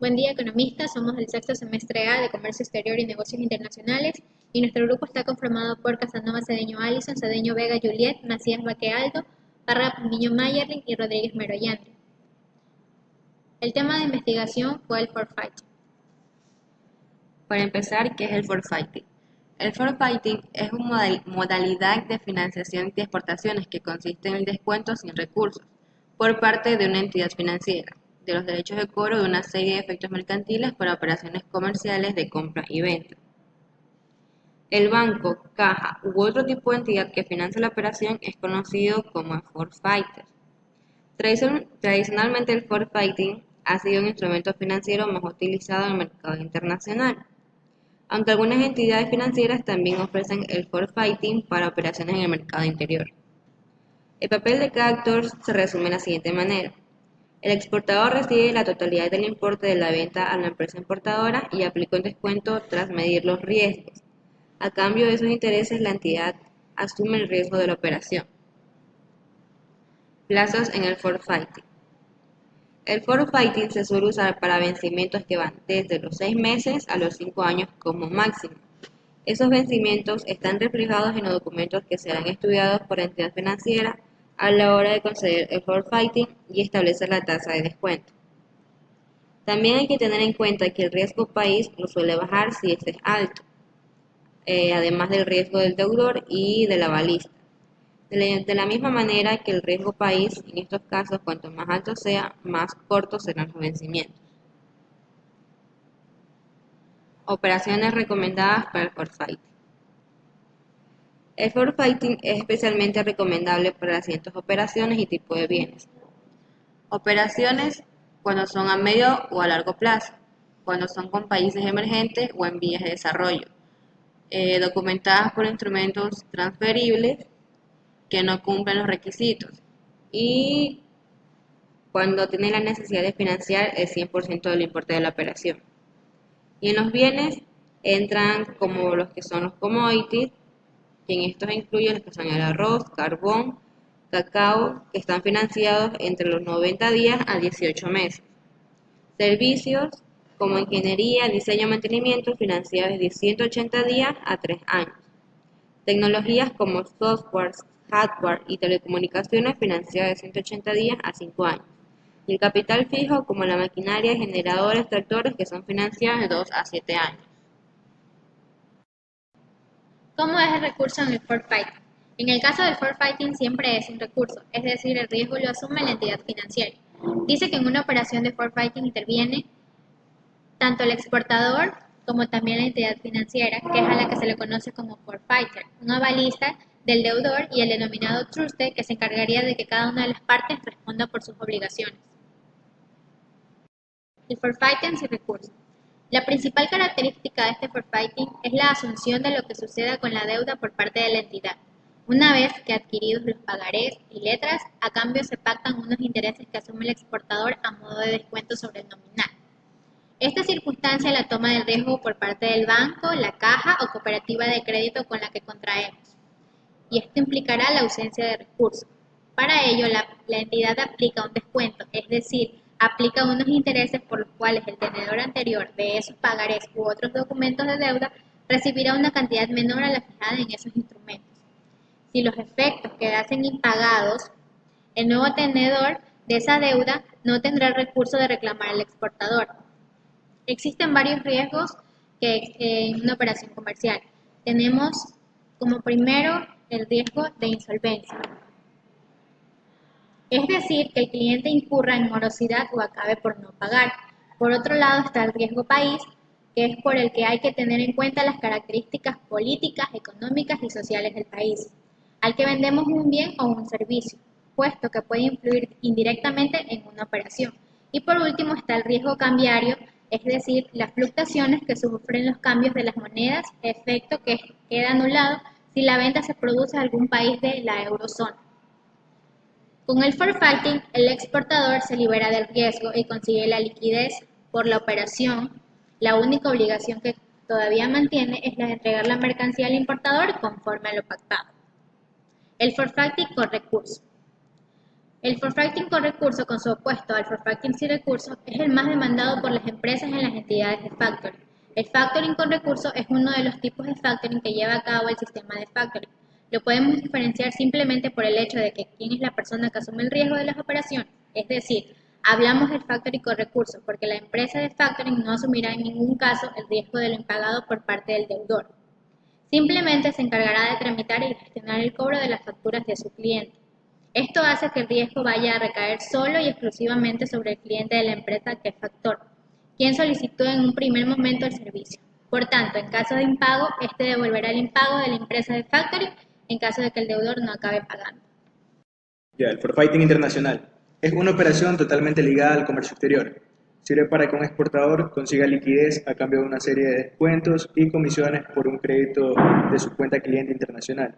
Buen día, economistas. Somos del sexto semestre A de Comercio Exterior y Negocios Internacionales y nuestro grupo está conformado por Casanova Cedeño Alison, Cedeño Vega Juliet, Macías Baquealdo, Parra Niño Mayerling y Rodríguez Meroyandre. El tema de investigación fue el forfaiting. Para empezar, ¿qué es el forfaiting? El forfaiting es una modalidad de financiación de exportaciones que consiste en el descuento sin recursos por parte de una entidad financiera de los derechos de cobro de una serie de efectos mercantiles para operaciones comerciales de compra y venta. El banco, caja u otro tipo de entidad que financia la operación es conocido como forfaiter. Tradicionalmente el forfaiting ha sido un instrumento financiero más utilizado en el mercado internacional, aunque algunas entidades financieras también ofrecen el forfaiting para operaciones en el mercado interior. El papel de cada actor se resume de la siguiente manera. El exportador recibe la totalidad del importe de la venta a la empresa importadora y aplica un descuento tras medir los riesgos. A cambio de esos intereses, la entidad asume el riesgo de la operación. Plazos en el forfaiting. El forfaiting se suele usar para vencimientos que van desde los 6 meses a los 5 años como máximo. Esos vencimientos están reflejados en los documentos que serán estudiados por la entidad financiera a la hora de conceder el forfaiting y establecer la tasa de descuento. También hay que tener en cuenta que el riesgo país no suele bajar si este es alto, además del riesgo del deudor y de la balista. De la misma manera que el riesgo país, en estos casos, cuanto más alto sea, más cortos serán los vencimientos. Operaciones recomendadas para el forfaiting. El forfaiting es especialmente recomendable para las siguientes operaciones y tipos de bienes. Operaciones cuando son a medio o a largo plazo, cuando son con países emergentes o en vías de desarrollo, documentadas por instrumentos transferibles que no cumplen los requisitos y cuando tienen la necesidad de financiar el 100% del importe de la operación. Y en los bienes entran como los que son los commodities, y en estos incluyen los que son el arroz, carbón, cacao, que están financiados entre los 90 días a 18 meses. Servicios como ingeniería, diseño y mantenimiento financiados de 180 días a 3 años. Tecnologías como software, hardware y telecomunicaciones financiadas de 180 días a 5 años. Y el capital fijo como la maquinaria, generadores, tractores que son financiados de 2 a 7 años. ¿Cómo es el recurso en el forfaiting? En el caso del forfaiting siempre es un recurso, es decir, el riesgo lo asume la entidad financiera. Dice que en una operación de forfaiting interviene tanto el exportador como también la entidad financiera, que es a la que se le conoce como forfaiter, un avalista del deudor y el denominado trustee que se encargaría de que cada una de las partes responda por sus obligaciones. El forfaiting sin recurso. La principal característica de este forfaiting es la asunción de lo que suceda con la deuda por parte de la entidad. Una vez que adquiridos los pagarés y letras, a cambio se pactan unos intereses que asume el exportador a modo de descuento sobre el nominal. Esta circunstancia la toma del riesgo por parte del banco, la caja o cooperativa de crédito con la que contraemos, y esto implicará la ausencia de recursos. Para ello, la entidad aplica un descuento, es decir, aplica unos intereses por los cuales el tenedor anterior de esos pagarés u otros documentos de deuda recibirá una cantidad menor a la fijada en esos instrumentos. Si los efectos quedasen impagados, el nuevo tenedor de esa deuda no tendrá el recurso de reclamar al exportador. Existen varios riesgos en una operación comercial. Tenemos como primero el riesgo de insolvencia. Es decir, que el cliente incurra en morosidad o acabe por no pagar. Por otro lado está el riesgo país, que es por el que hay que tener en cuenta las características políticas, económicas y sociales del país, al que vendemos un bien o un servicio, puesto que puede influir indirectamente en una operación. Y por último está el riesgo cambiario, es decir, las fluctuaciones que sufren los cambios de las monedas, efecto que queda anulado si la venta se produce en algún país de la eurozona. Con el forfaiting, el exportador se libera del riesgo y consigue la liquidez por la operación. La única obligación que todavía mantiene es la de entregar la mercancía al importador conforme a lo pactado. El forfaiting con recurso. El forfaiting con recursos, con su opuesto al forfaiting sin recursos, es el más demandado por las empresas en las entidades de factoring. El factoring con recursos es uno de los tipos de factoring que lleva a cabo el sistema de factoring. Lo podemos diferenciar simplemente por el hecho de que quién es la persona que asume el riesgo de las operaciones. Es decir, hablamos del factoring con recursos porque la empresa de factoring no asumirá en ningún caso el riesgo de lo impagado por parte del deudor. Simplemente se encargará de tramitar y gestionar el cobro de las facturas de su cliente. Esto hace que el riesgo vaya a recaer solo y exclusivamente sobre el cliente de la empresa que es factor, quien solicitó en un primer momento el servicio. Por tanto, en caso de impago, este devolverá el impago de la empresa de factoring en caso de que el deudor no acabe pagando. Ya, el forfaiting internacional es una operación totalmente ligada al comercio exterior. Sirve para que un exportador consiga liquidez a cambio de una serie de descuentos y comisiones por un crédito de su cuenta cliente internacional.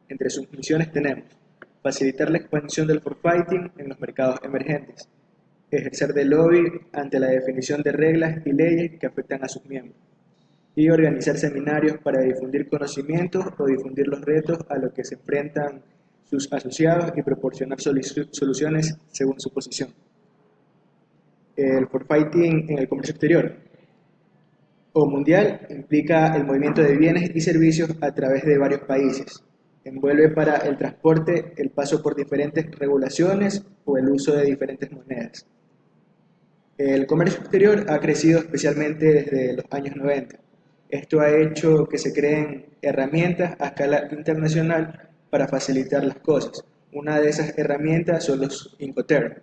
Entre sus misiones tenemos facilitar la expansión del forfaiting en los mercados emergentes, ejercer de lobby ante la definición de reglas y leyes que afectan a sus miembros, y organizar seminarios para difundir conocimientos o difundir los retos a los que se enfrentan sus asociados y proporcionar soluciones según su posición. El forfaiting en el comercio exterior o mundial implica el movimiento de bienes y servicios a través de varios países. Envuelve para el transporte el paso por diferentes regulaciones o el uso de diferentes monedas. El comercio exterior ha crecido especialmente desde los años 90. Esto ha hecho que se creen herramientas a escala internacional para facilitar las cosas. Una de esas herramientas son los Incoterm.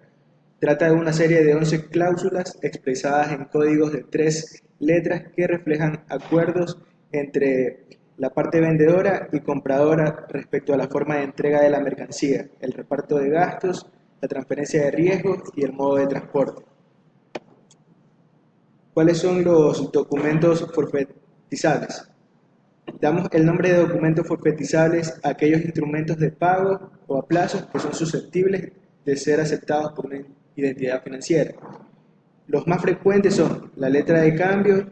Trata de una serie de 11 cláusulas expresadas en códigos de 3 letras que reflejan acuerdos entre la parte vendedora y compradora respecto a la forma de entrega de la mercancía, el reparto de gastos, la transferencia de riesgos y el modo de transporte. ¿Cuáles son los documentos forfetizables? Damos el nombre de documentos forfetizables a aquellos instrumentos de pago o a plazos que son susceptibles de ser aceptados por una identidad financiera. Los más frecuentes son la letra de cambio,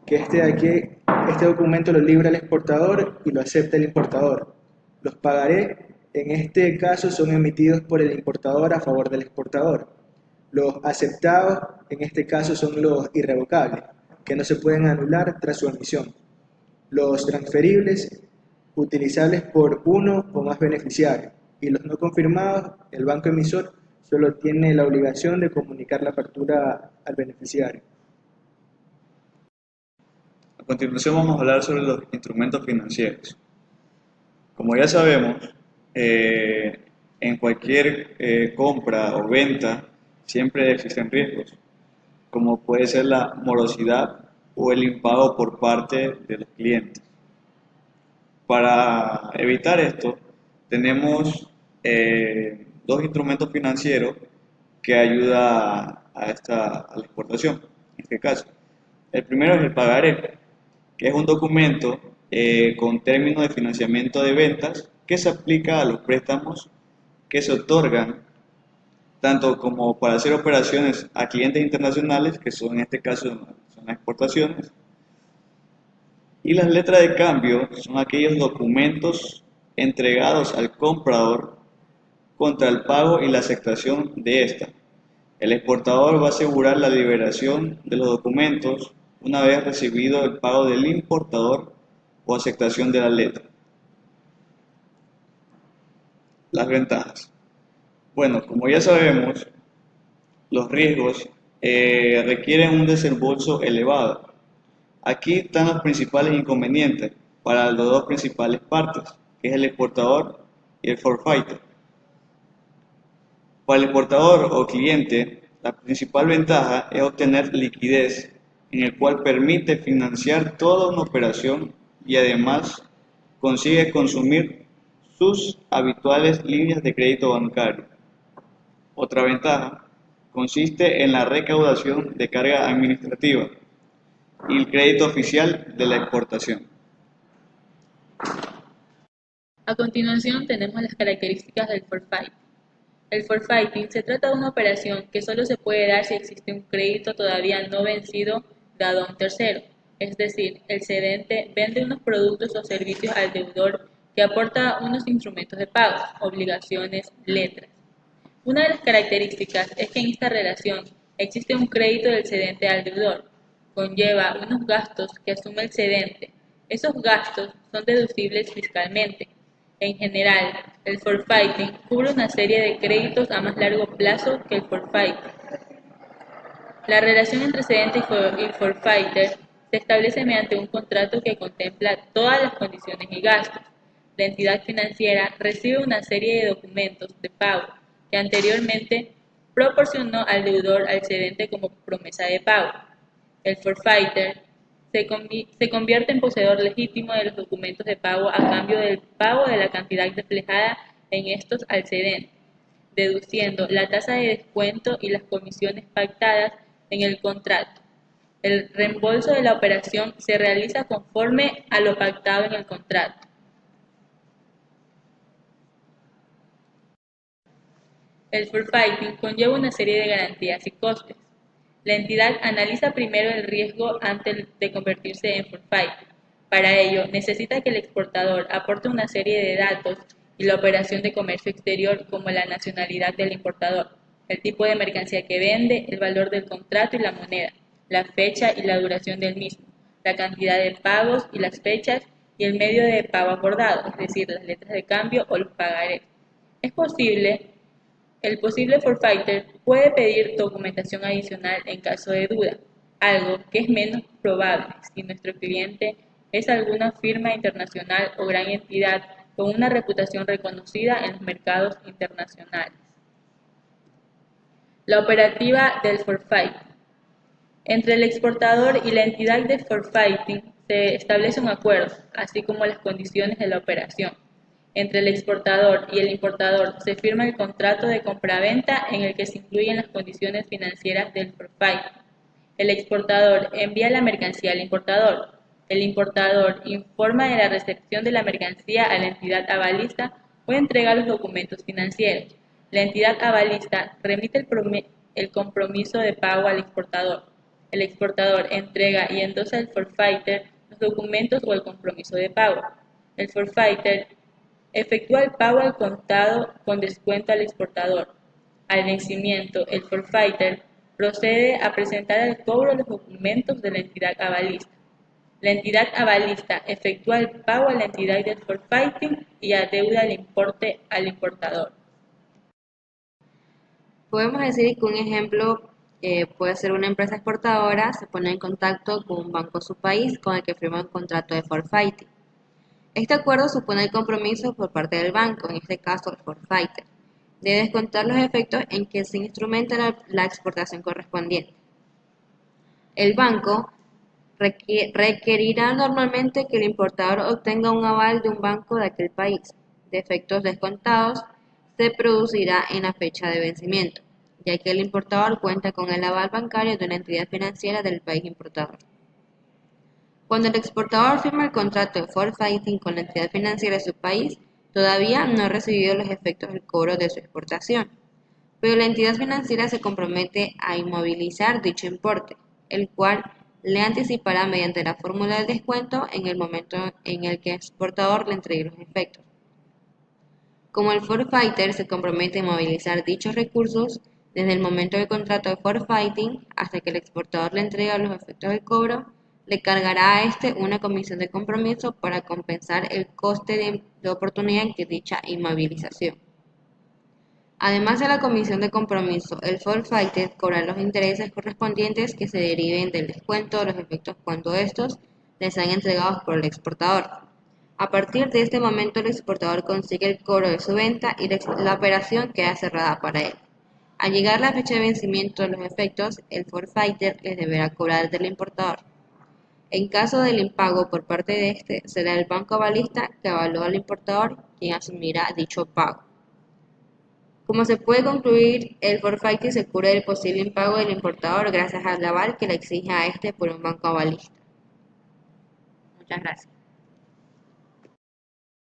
que este documento lo libra el exportador y lo acepta el importador. Los pagaré, en este caso, son emitidos por el importador a favor del exportador. Los aceptados, en este caso, son los irrevocables, que no se pueden anular tras su emisión. Los transferibles, utilizables por uno o más beneficiarios. Y los no confirmados, el banco emisor solo tiene la obligación de comunicar la factura al beneficiario. A continuación vamos a hablar sobre los instrumentos financieros. Como ya sabemos, en cualquier compra o venta siempre existen riesgos, como puede ser la morosidad o el impago por parte de los clientes. Para evitar esto, tenemos dos instrumentos financieros que ayudan a la exportación, en este caso. El primero es el pagaré, que es un documento con términos de financiamiento de ventas que se aplica a los préstamos que se otorgan tanto como para hacer operaciones a clientes internacionales, que son en este caso son las exportaciones, y las letras de cambio son aquellos documentos entregados al comprador contra el pago y la aceptación de esta. El exportador va a asegurar la liberación de los documentos una vez recibido el pago del importador o aceptación de la letra. Las ventajas. Bueno, como ya sabemos, los riesgos requieren un desembolso elevado. Aquí están los principales inconvenientes para las dos principales partes, que es el exportador y el forfaiter. Para el exportador o cliente, la principal ventaja es obtener liquidez, en el cual permite financiar toda una operación y además consigue consumir sus habituales líneas de crédito bancario. Otra ventaja consiste en la recaudación de carga administrativa y el crédito oficial de la exportación. A continuación tenemos las características del forfaiting. El forfaiting se trata de una operación que solo se puede dar si existe un crédito todavía no vencido dado a un tercero, es decir, el cedente vende unos productos o servicios al deudor que aporta unos instrumentos de pago, obligaciones, letras. Una de las características es que en esta relación existe un crédito del cedente al deudor. Conlleva unos gastos que asume el cedente. Esos gastos son deducibles fiscalmente. En general, el forfaiting cubre una serie de créditos a más largo plazo que el forfaiting. La relación entre cedente y forfaiter se establece mediante un contrato que contempla todas las condiciones y gastos. La entidad financiera recibe una serie de documentos de pago que anteriormente proporcionó al deudor al cedente como promesa de pago. El forfaiter se convierte en poseedor legítimo de los documentos de pago a cambio del pago de la cantidad reflejada en estos al cedente, deduciendo la tasa de descuento y las comisiones pactadas en el contrato. El reembolso de la operación se realiza conforme a lo pactado en el contrato. El forfaiting conlleva una serie de garantías y costes. La entidad analiza primero el riesgo antes de convertirse en forfaiting. Para ello, necesita que el exportador aporte una serie de datos y la operación de comercio exterior como la nacionalidad del importador, el tipo de mercancía que vende, el valor del contrato y la moneda, la fecha y la duración del mismo, la cantidad de pagos y las fechas y el medio de pago acordado, es decir, las letras de cambio o los pagarés. Es posible El posible forfaiter puede pedir documentación adicional en caso de duda, algo que es menos probable si nuestro cliente es alguna firma internacional o gran entidad con una reputación reconocida en los mercados internacionales. La operativa del forfaiting. Entre el exportador y la entidad de forfaiting se establece un acuerdo, así como las condiciones de la operación. Entre el exportador y el importador se firma el contrato de compraventa en el que se incluyen las condiciones financieras del forfaiting. El exportador envía la mercancía al importador. El importador informa de la recepción de la mercancía a la entidad avalista o entrega los documentos financieros. La entidad avalista remite el compromiso de pago al exportador. El exportador entrega y endosa al forfaiter los documentos o el compromiso de pago. El forfaiter efectúa el pago al contado con descuento al exportador. Al vencimiento, el forfaiter procede a presentar al cobro los documentos de la entidad avalista. La entidad avalista efectúa el pago a la entidad del forfaiting y adeuda el importe al importador. Podemos decir que un ejemplo puede ser una empresa exportadora se pone en contacto con un banco de su país con el que firma un contrato de forfaiting. Este acuerdo supone el compromiso por parte del banco, en este caso el forfaiter, de descontar los efectos en que se instrumenta la exportación correspondiente. El banco requerirá normalmente que el importador obtenga un aval de un banco de aquel país. De efectos descontados se producirá en la fecha de vencimiento, ya que el importador cuenta con el aval bancario de una entidad financiera del país importador. Cuando el exportador firma el contrato de forfaiting con la entidad financiera de su país, todavía no ha recibido los efectos del cobro de su exportación, pero la entidad financiera se compromete a inmovilizar dicho importe, el cual le anticipará mediante la fórmula de descuento en el momento en el que el exportador le entregue los efectos. Como el forfaiter se compromete a inmovilizar dichos recursos desde el momento del contrato de forfaiting hasta que el exportador le entrega los efectos del cobro, le cargará a este una comisión de compromiso para compensar el coste de oportunidad que dicha inmovilización. Además de la comisión de compromiso, el forfaiter cobrará los intereses correspondientes que se deriven del descuento de los efectos cuando estos les sean entregados por el exportador. A partir de este momento el exportador consigue el cobro de su venta y la operación queda cerrada para él. Al llegar la fecha de vencimiento de los efectos, el forfaiter les deberá cobrar del importador. En caso del impago por parte de este, será el banco avalista que avaló al importador quien asumirá dicho pago. Como se puede concluir, el forfaiting se cubre del posible impago del importador gracias al aval que le exige a este por un banco avalista. Muchas gracias.